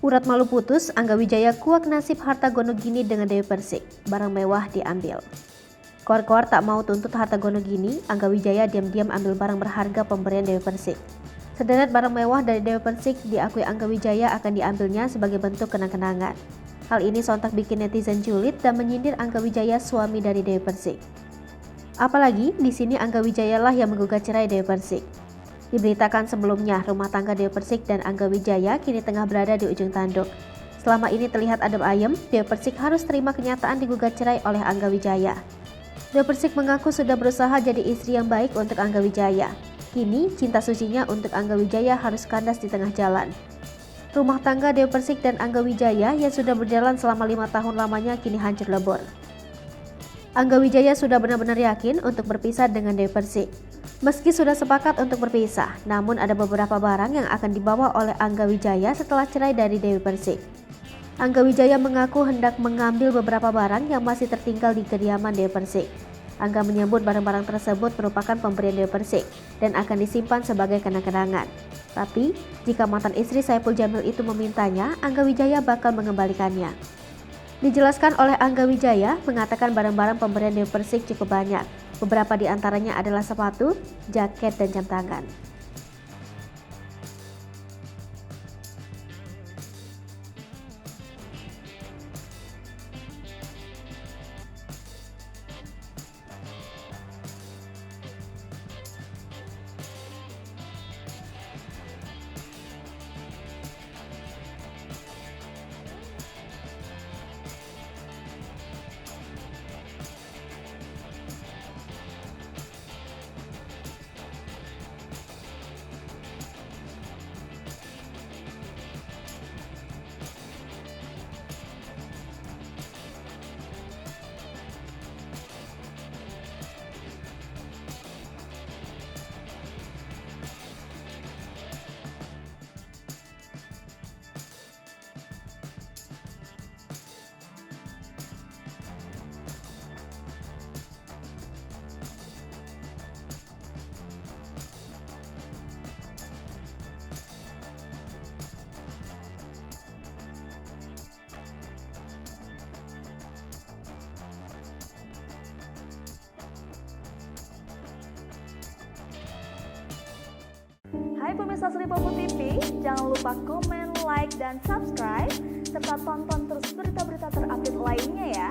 Urat malu putus, Angga Wijaya kuak nasib harta Gonogini dengan Dewi Persik. Barang mewah diambil. Koar-koar tak mau tuntut harta Gonogini, Angga Wijaya diam-diam ambil barang berharga pemberian Dewi Persik. Sederet barang mewah dari Dewi Persik diakui Angga Wijaya akan diambilnya sebagai bentuk kenang-kenangan. Hal ini sontak bikin netizen julid dan menyindir Angga Wijaya, suami dari Dewi Persik. Apalagi di sini Angga Wijaya lah yang menggugat cerai Dewi Persik. Diberitakan sebelumnya, rumah tangga Dewi Persik dan Angga Wijaya kini tengah berada di ujung tanduk. Selama ini terlihat adem ayem, Dewi Persik harus terima kenyataan digugat cerai oleh Angga Wijaya. Dewi Persik mengaku sudah berusaha jadi istri yang baik untuk Angga Wijaya. Kini, cinta sucinya untuk Angga Wijaya harus kandas di tengah jalan. Rumah tangga Dewi Persik dan Angga Wijaya yang sudah berjalan selama 5 tahun lamanya kini hancur lebur. Angga Wijaya sudah benar-benar yakin untuk berpisah dengan Dewi Persik. Meski sudah sepakat untuk berpisah, namun ada beberapa barang yang akan dibawa oleh Angga Wijaya setelah cerai dari Dewi Persik. Angga Wijaya mengaku hendak mengambil beberapa barang yang masih tertinggal di kediaman Dewi Persik. Angga menyebut barang-barang tersebut merupakan pemberian Dewi Persik dan akan disimpan sebagai kenang-kenangan. Tapi, jika mantan istri Saipul Jamil itu memintanya, Angga Wijaya bakal mengembalikannya. Dijelaskan oleh Angga Wijaya, mengatakan barang-barang pemberian Dewi Persik cukup banyak. Beberapa di antaranya adalah sepatu, jaket, dan jam tangan. Hai pemirsa Sri Popo TV, jangan lupa komen, like, dan subscribe, serta tonton terus berita-berita terupdate lainnya ya.